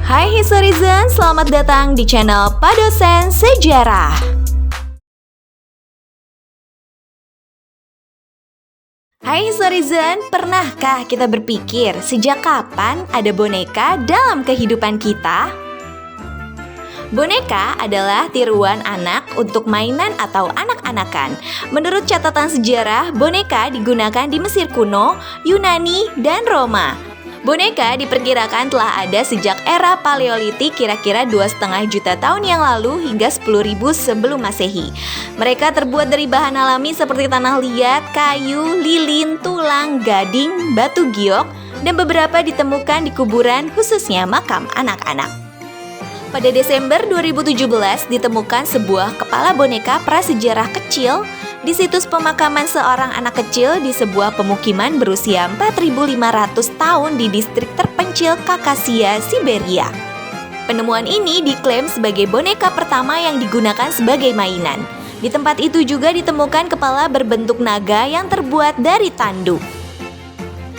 Hai Historizen, selamat datang di channel Padosen Sejarah. Hai Historizen, pernahkah kita berpikir sejak kapan ada boneka dalam kehidupan kita? Boneka adalah tiruan anak untuk mainan atau anak-anakan. Menurut catatan sejarah, boneka digunakan di Mesir kuno, Yunani, dan Roma. Boneka diperkirakan telah ada sejak era Paleolitik kira-kira 2,5 juta tahun yang lalu hingga 10.000 sebelum Masehi. Mereka terbuat dari bahan alami seperti tanah liat, kayu, lilin, tulang, gading, batu giok, dan beberapa ditemukan di kuburan khususnya makam anak-anak. Pada Desember 2017 ditemukan sebuah kepala boneka prasejarah kecil di situs pemakaman seorang anak kecil di sebuah pemukiman berusia 4.500 tahun di distrik terpencil Khakassia, Siberia. Penemuan ini diklaim sebagai boneka pertama yang digunakan sebagai mainan. Di tempat itu juga ditemukan kepala berbentuk naga yang terbuat dari tanduk.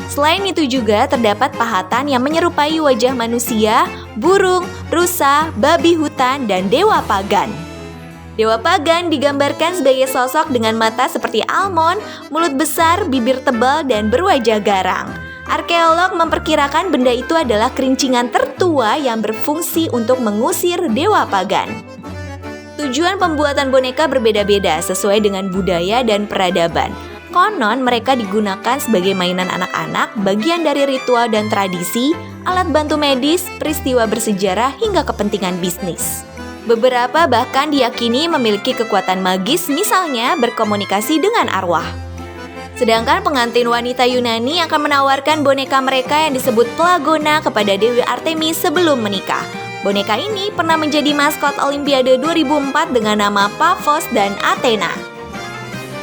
Selain itu juga terdapat pahatan yang menyerupai wajah manusia, burung, rusa, babi hutan, dan dewa pagan. Dewa pagan digambarkan sebagai sosok dengan mata seperti almond, mulut besar, bibir tebal, dan berwajah garang. Arkeolog memperkirakan benda itu adalah kerincingan tertua yang berfungsi untuk mengusir dewa pagan. Tujuan pembuatan boneka berbeda-beda sesuai dengan budaya dan peradaban. Konon mereka digunakan sebagai mainan anak-anak, bagian dari ritual dan tradisi, alat bantu medis, peristiwa bersejarah, hingga kepentingan bisnis. Beberapa bahkan diyakini memiliki kekuatan magis, misalnya berkomunikasi dengan arwah. Sedangkan pengantin wanita Yunani akan menawarkan boneka mereka yang disebut Pelagona kepada Dewi Artemis sebelum menikah. Boneka ini pernah menjadi maskot Olimpiade 2004 dengan nama Paphos dan Athena.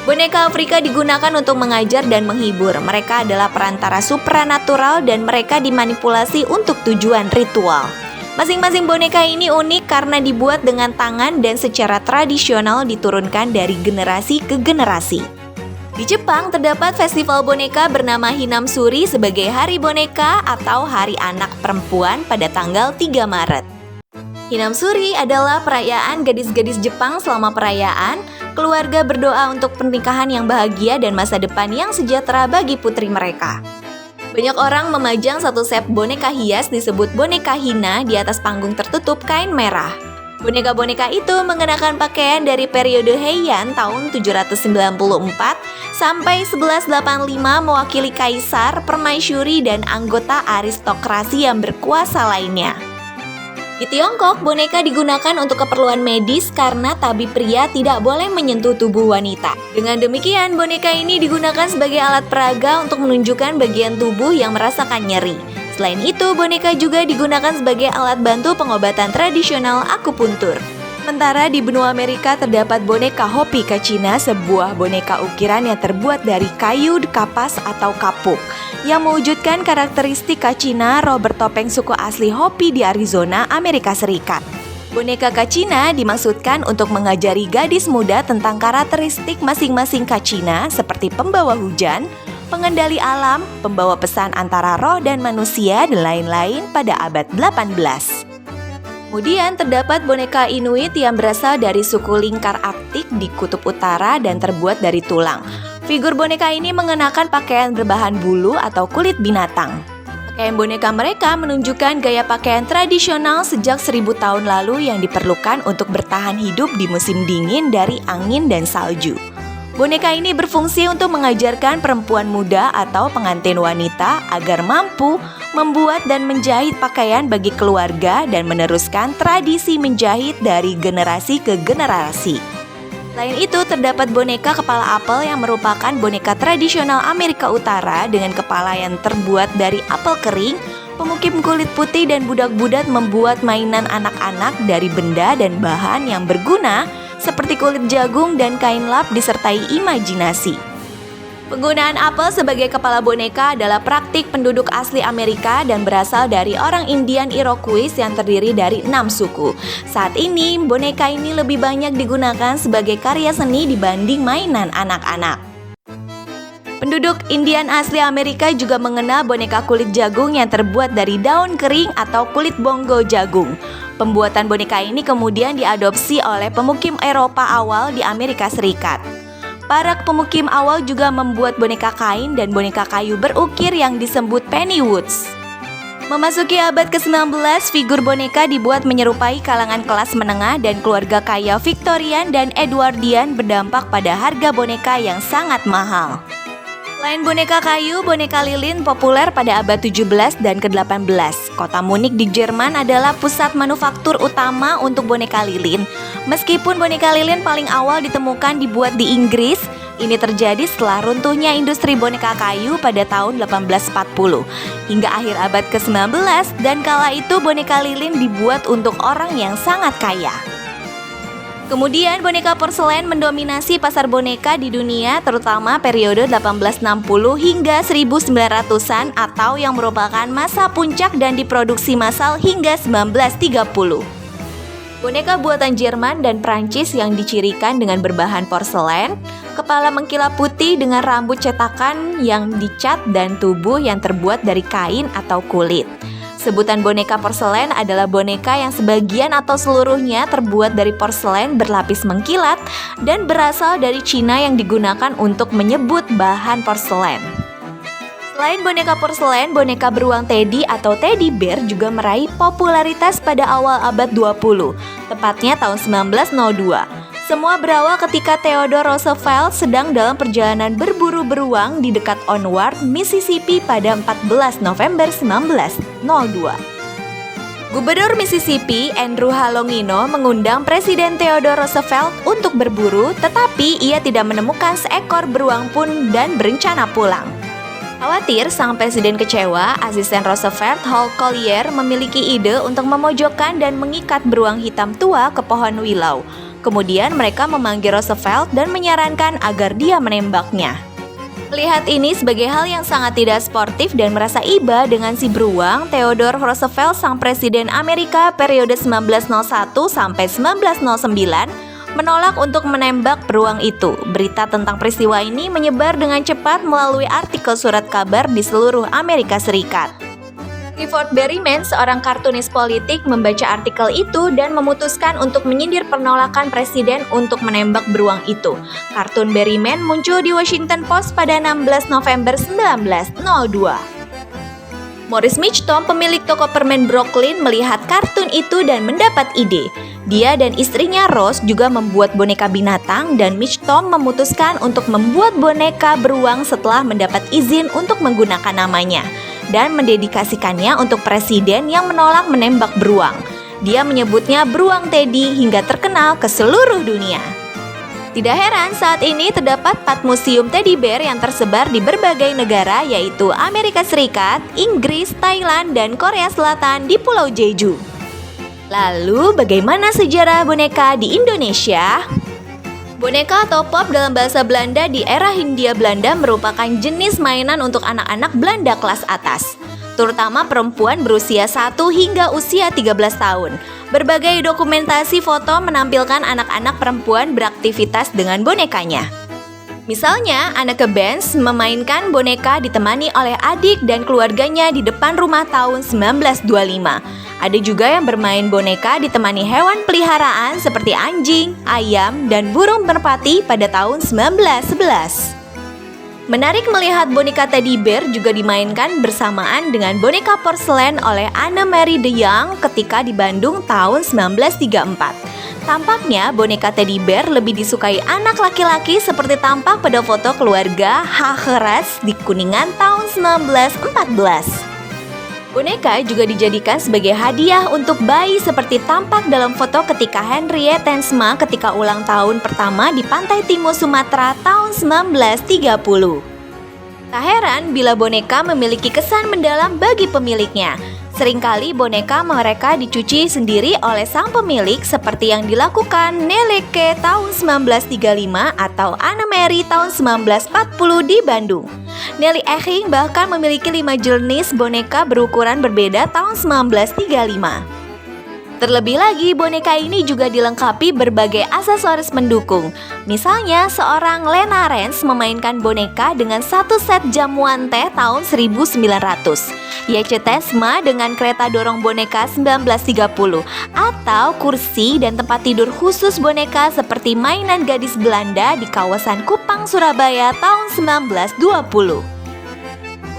Boneka Afrika digunakan untuk mengajar dan menghibur. Mereka adalah perantara supranatural dan mereka dimanipulasi untuk tujuan ritual. Masing-masing boneka ini unik karena dibuat dengan tangan dan secara tradisional diturunkan dari generasi ke generasi. Di Jepang terdapat festival boneka bernama Hinamsuri sebagai Hari Boneka atau Hari Anak Perempuan pada tanggal 3 Maret. Hinamsuri adalah perayaan gadis-gadis Jepang selama perayaan, keluarga berdoa untuk pernikahan yang bahagia dan masa depan yang sejahtera bagi putri mereka. Banyak orang memajang satu set boneka hias disebut boneka hina di atas panggung tertutup kain merah. Boneka-boneka itu mengenakan pakaian dari periode Heian tahun 794 sampai 1185 mewakili kaisar, permaisuri, dan anggota aristokrasi yang berkuasa lainnya. Di Tiongkok, boneka digunakan untuk keperluan medis karena tabib pria tidak boleh menyentuh tubuh wanita. Dengan demikian, boneka ini digunakan sebagai alat peraga untuk menunjukkan bagian tubuh yang merasakan nyeri. Selain itu, boneka juga digunakan sebagai alat bantu pengobatan tradisional akupuntur. Sementara di benua Amerika terdapat boneka Hopi Kachina, sebuah boneka ukiran yang terbuat dari kayu, kapas, atau kapuk, yang mewujudkan karakteristik Kachina, roh bertopeng suku asli Hopi di Arizona, Amerika Serikat. Boneka Kachina dimaksudkan untuk mengajari gadis muda tentang karakteristik masing-masing Kachina seperti pembawa hujan, pengendali alam, pembawa pesan antara roh dan manusia, dan lain-lain pada abad 18. Kemudian terdapat boneka Inuit yang berasal dari suku lingkar Arktik di kutub utara dan terbuat dari tulang. Figur boneka ini mengenakan pakaian berbahan bulu atau kulit binatang. Pakaian boneka mereka menunjukkan gaya pakaian tradisional sejak 1000 tahun lalu yang diperlukan untuk bertahan hidup di musim dingin dari angin dan salju. Boneka ini berfungsi untuk mengajarkan perempuan muda atau pengantin wanita agar mampu membuat dan menjahit pakaian bagi keluarga dan meneruskan tradisi menjahit dari generasi ke generasi. Selain itu, terdapat boneka kepala apel yang merupakan boneka tradisional Amerika Utara dengan kepala yang terbuat dari apel kering. Pemukim kulit putih dan budak-budak membuat mainan anak-anak dari benda dan bahan yang berguna seperti kulit jagung dan kain lap disertai imajinasi. Penggunaan apel sebagai kepala boneka adalah praktik penduduk asli Amerika dan berasal dari orang Indian Iroquois yang terdiri dari 6 suku. Saat ini, boneka ini lebih banyak digunakan sebagai karya seni dibanding mainan anak-anak. Penduduk Indian asli Amerika juga mengenal boneka kulit jagung yang terbuat dari daun kering atau kulit bongo jagung. Pembuatan boneka ini kemudian diadopsi oleh pemukim Eropa awal di Amerika Serikat. Para pemukim awal juga membuat boneka kain dan boneka kayu berukir yang disebut pennywoods. Memasuki abad ke-19, figur boneka dibuat menyerupai kalangan kelas menengah dan keluarga kaya Victorian dan Edwardian, berdampak pada harga boneka yang sangat mahal. Selain boneka kayu, boneka lilin populer pada abad 17 dan ke-18. Kota Munich di Jerman adalah pusat manufaktur utama untuk boneka lilin. Meskipun boneka lilin paling awal ditemukan dibuat di Inggris, ini terjadi setelah runtuhnya industri boneka kayu pada tahun 1840 hingga akhir abad ke-19, dan kala itu boneka lilin dibuat untuk orang yang sangat kaya. Kemudian boneka porselen mendominasi pasar boneka di dunia, terutama periode 1860 hingga 1900-an atau yang merupakan masa puncak dan diproduksi massal hingga 1930. Boneka buatan Jerman dan Prancis yang dicirikan dengan berbahan porselen, kepala mengkilap putih dengan rambut cetakan yang dicat dan tubuh yang terbuat dari kain atau kulit. Sebutan boneka porselen adalah boneka yang sebagian atau seluruhnya terbuat dari porselen berlapis mengkilat dan berasal dari Cina yang digunakan untuk menyebut bahan porselen. Selain boneka porselen, boneka beruang teddy atau teddy bear juga meraih popularitas pada awal abad 20, tepatnya tahun 1902. Semua berawal ketika Theodore Roosevelt sedang dalam perjalanan berburu beruang di dekat Onward, Mississippi pada 14 November 1902. Gubernur Mississippi, Andrew Halongino, mengundang Presiden Theodore Roosevelt untuk berburu, tetapi ia tidak menemukan seekor beruang pun dan berencana pulang. Khawatir sang presiden kecewa, asisten Roosevelt, Hal Collier, memiliki ide untuk memojokkan dan mengikat beruang hitam tua ke pohon willow. Kemudian mereka memanggil Roosevelt dan menyarankan agar dia menembaknya. Melihat ini sebagai hal yang sangat tidak sportif dan merasa iba dengan si beruang, Theodore Roosevelt, sang presiden Amerika periode 1901 sampai 1909, menolak untuk menembak beruang itu. Berita tentang peristiwa ini menyebar dengan cepat melalui artikel surat kabar di seluruh Amerika Serikat. Clifford Berryman, seorang kartunis politik, membaca artikel itu dan memutuskan untuk menyindir penolakan presiden untuk menembak beruang itu. Kartun Berryman muncul di Washington Post pada 16 November 1902. Maurice Mitchum, pemilik toko permen Brooklyn, melihat kartun itu dan mendapat ide. Dia dan istrinya Rose juga membuat boneka binatang, dan Mitchum memutuskan untuk membuat boneka beruang setelah mendapat izin untuk menggunakan namanya dan mendedikasikannya untuk presiden yang menolak menembak beruang. Dia menyebutnya beruang teddy hingga terkenal ke seluruh dunia. Tidak heran saat ini terdapat 4 museum teddy bear yang tersebar di berbagai negara, yaitu Amerika Serikat, Inggris, Thailand, dan Korea Selatan di Pulau Jeju. Lalu bagaimana sejarah boneka di Indonesia? Boneka atau pop dalam bahasa Belanda di era Hindia Belanda merupakan jenis mainan untuk anak-anak Belanda kelas atas, terutama perempuan berusia 1 hingga usia 13 tahun. Berbagai dokumentasi foto menampilkan anak-anak perempuan beraktivitas dengan bonekanya. Misalnya, Anneke Benz memainkan boneka ditemani oleh adik dan keluarganya di depan rumah tahun 1925. Ada juga yang bermain boneka ditemani hewan peliharaan seperti anjing, ayam, dan burung merpati pada tahun 1911. Menarik melihat boneka teddy bear juga dimainkan bersamaan dengan boneka porselen oleh Anne Marie de Jong ketika di Bandung tahun 1934. Tampaknya boneka teddy bear lebih disukai anak laki-laki seperti tampak pada foto keluarga Hageras di Kuningan tahun 1914. Boneka juga dijadikan sebagai hadiah untuk bayi seperti tampak dalam foto ketika Henriette Tensma ketika ulang tahun pertama di Pantai Timur Sumatera tahun 1930. Tak heran bila boneka memiliki kesan mendalam bagi pemiliknya. Seringkali boneka mereka dicuci sendiri oleh sang pemilik seperti yang dilakukan Neleke tahun 1935 atau Anne Marie tahun 1940 di Bandung. Nelly Eching bahkan memiliki 5 jenis boneka berukuran berbeda tahun 1935. Terlebih lagi, boneka ini juga dilengkapi berbagai aksesoris pendukung. Misalnya, seorang Lena Rance memainkan boneka dengan satu set jamuan teh tahun 1900. Yece Tesma dengan kereta dorong boneka 1930. Atau kursi dan tempat tidur khusus boneka seperti mainan gadis Belanda di kawasan Kupang, Surabaya tahun 1920.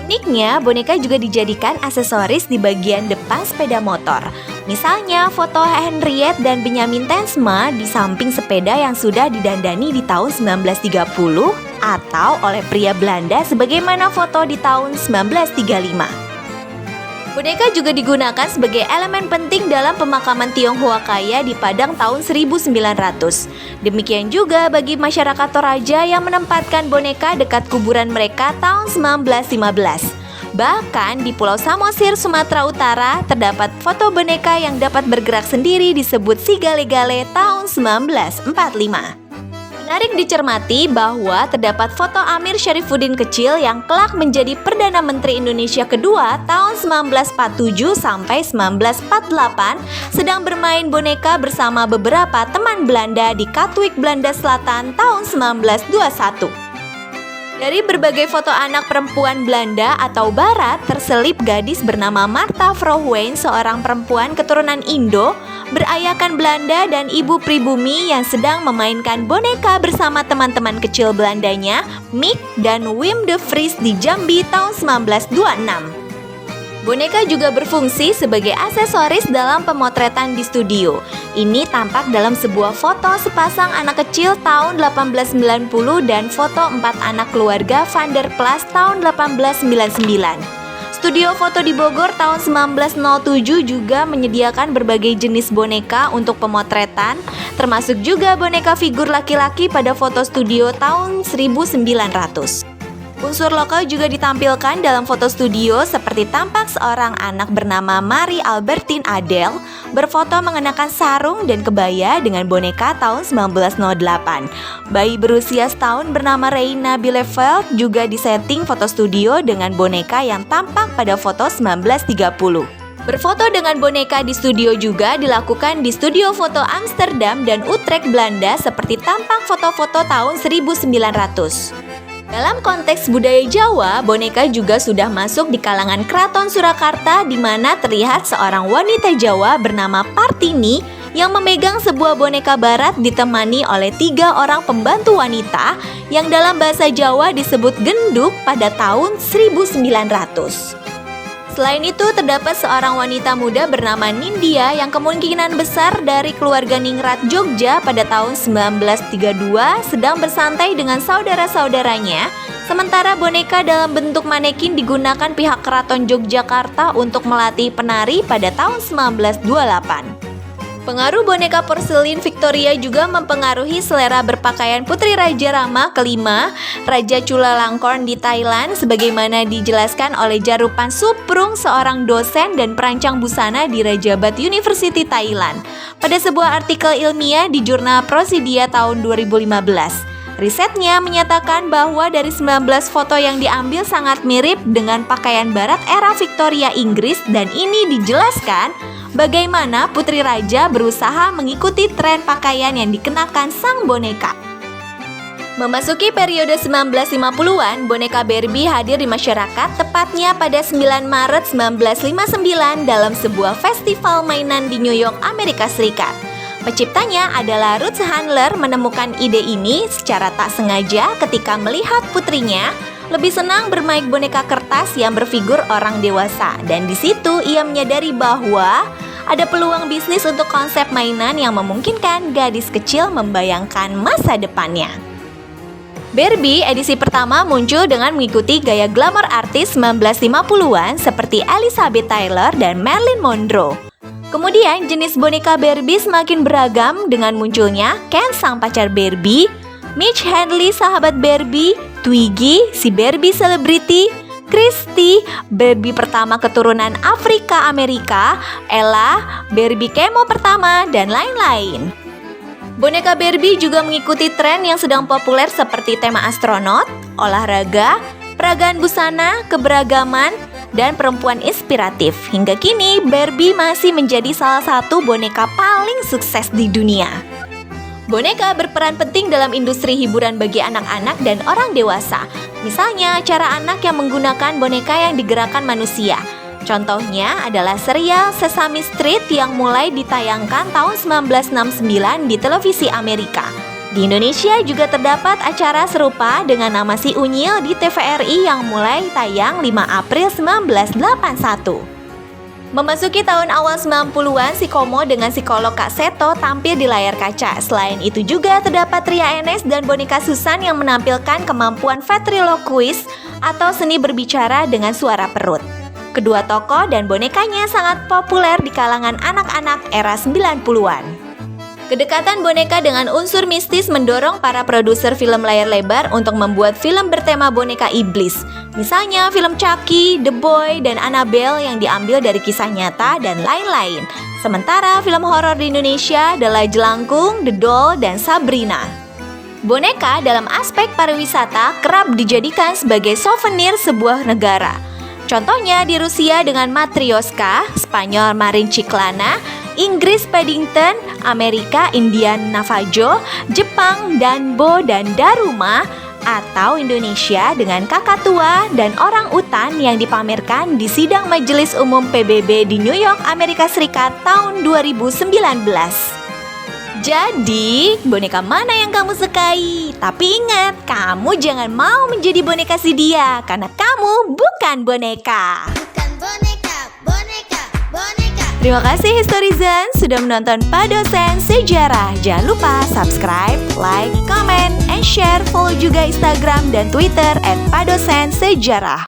Uniknya, boneka juga dijadikan aksesoris di bagian depan sepeda motor. Misalnya, foto Henriette dan Benjamin Tensma di samping sepeda yang sudah didandani di tahun 1930 atau oleh pria Belanda sebagaimana foto di tahun 1935. Boneka juga digunakan sebagai elemen penting dalam pemakaman Tionghoa kaya di Padang tahun 1900. Demikian juga bagi masyarakat Toraja yang menempatkan boneka dekat kuburan mereka tahun 1915. Bahkan di Pulau Samosir, Sumatera Utara, terdapat foto boneka yang dapat bergerak sendiri disebut Sigale-gale tahun 1945. Menarik dicermati bahwa terdapat foto Amir Syarifuddin kecil yang kelak menjadi Perdana Menteri Indonesia kedua tahun 1947 sampai 1948 sedang bermain boneka bersama beberapa teman Belanda di Katwijk, Belanda Selatan tahun 1921. Dari berbagai foto anak perempuan Belanda atau Barat terselip gadis bernama Martha Vrouwen, seorang perempuan keturunan Indo, berayakan Belanda dan ibu pribumi yang sedang memainkan boneka bersama teman-teman kecil Belandanya, Mick dan Wim de Vries di Jambi tahun 1926. Boneka juga berfungsi sebagai aksesoris dalam pemotretan di studio. Ini tampak dalam sebuah foto sepasang anak kecil tahun 1890 dan foto 4 anak keluarga Van der Plas tahun 1899. Studio foto di Bogor tahun 1907 juga menyediakan berbagai jenis boneka untuk pemotretan, termasuk juga boneka figur laki-laki pada foto studio tahun 1900. Unsur lokal juga ditampilkan dalam foto studio seperti tampak seorang anak bernama Marie Albertine Adele berfoto mengenakan sarung dan kebaya dengan boneka tahun 1908. Bayi berusia setahun bernama Reina Bielefeld juga disetting foto studio dengan boneka yang tampak pada foto 1930. Berfoto dengan boneka di studio juga dilakukan di studio foto Amsterdam dan Utrecht, Belanda seperti tampak foto-foto tahun 1900. Dalam konteks budaya Jawa, boneka juga sudah masuk di kalangan Keraton Surakarta di mana terlihat seorang wanita Jawa bernama Partini yang memegang sebuah boneka Barat ditemani oleh 3 orang pembantu wanita yang dalam bahasa Jawa disebut genduk pada tahun 1900. Selain itu, terdapat seorang wanita muda bernama Nindya yang kemungkinan besar dari keluarga Ningrat Jogja pada tahun 1932 sedang bersantai dengan saudara-saudaranya, sementara boneka dalam bentuk manekin digunakan pihak Keraton Yogyakarta untuk melatih penari pada tahun 1928. Pengaruh boneka porselin Victoria juga mempengaruhi selera berpakaian Putri Raja Rama kelima, Raja Chulalongkorn di Thailand, sebagaimana dijelaskan oleh Jarupan Suprung, seorang dosen dan perancang busana di Rajabat University Thailand, pada sebuah artikel ilmiah di jurnal Prosidia tahun 2015. Risetnya menyatakan bahwa dari 19 foto yang diambil sangat mirip dengan pakaian barat era Victoria Inggris, dan ini dijelaskan bagaimana Putri Raja berusaha mengikuti tren pakaian yang dikenakan sang boneka. Memasuki periode 1950-an, boneka Barbie hadir di masyarakat tepatnya pada 9 Maret 1959 dalam sebuah festival mainan di New York, Amerika Serikat. Penciptanya adalah Ruth Handler menemukan ide ini secara tak sengaja ketika melihat putrinya lebih senang bermain boneka kertas yang berfigur orang dewasa, dan di situ ia menyadari bahwa ada peluang bisnis untuk konsep mainan yang memungkinkan gadis kecil membayangkan masa depannya. Barbie edisi pertama muncul dengan mengikuti gaya glamor artis 1950-an seperti Elizabeth Taylor dan Marilyn Monroe. Kemudian jenis boneka Barbie semakin beragam dengan munculnya Ken sang pacar Barbie, Mitch Handley sahabat Barbie, Twiggy si Barbie selebriti, Christy Barbie pertama keturunan Afrika Amerika, Ella Barbie kemo pertama, dan lain-lain. Boneka Barbie juga mengikuti tren yang sedang populer seperti tema astronot, olahraga, peragaan busana, keberagaman, dan perempuan inspiratif. Hingga kini, Barbie masih menjadi salah satu boneka paling sukses di dunia. Boneka berperan penting dalam industri hiburan bagi anak-anak dan orang dewasa. Misalnya, cara anak yang menggunakan boneka yang digerakkan manusia. Contohnya adalah serial Sesame Street yang mulai ditayangkan tahun 1969 di televisi Amerika. Di Indonesia juga terdapat acara serupa dengan nama Si Unyil di TVRI yang mulai tayang 5 April 1981. Memasuki tahun awal 90-an, si Komo dengan psikolog Kak Seto tampil di layar kaca. Selain itu juga terdapat Ria Enes dan boneka Susan yang menampilkan kemampuan ventriloquist atau seni berbicara dengan suara perut. Kedua tokoh dan bonekanya sangat populer di kalangan anak-anak era 90-an. Kedekatan boneka dengan unsur mistis mendorong para produser film layar lebar untuk membuat film bertema boneka iblis. Misalnya film Chucky, The Boy, dan Annabelle yang diambil dari kisah nyata dan lain-lain. Sementara film horor di Indonesia adalah Jelangkung, The Doll, dan Sabrina. Boneka dalam aspek pariwisata kerap dijadikan sebagai souvenir sebuah negara. Contohnya di Rusia dengan Matryoshka, Spanyol Marin Chiclana, Inggris Paddington, Amerika Indian Navajo, Jepang Danbo dan Daruma, atau Indonesia dengan kakak tua dan orang utan yang dipamerkan di sidang Majelis Umum PBB di New York, Amerika Serikat tahun 2019. Jadi, boneka mana yang kamu sukai? Tapi ingat, kamu jangan mau menjadi boneka si dia, karena kamu bukan boneka. Terima kasih Historizen sudah menonton Padosen Sejarah. Jangan lupa subscribe, like, comment, and share. Follow juga Instagram dan Twitter @padosensejarah.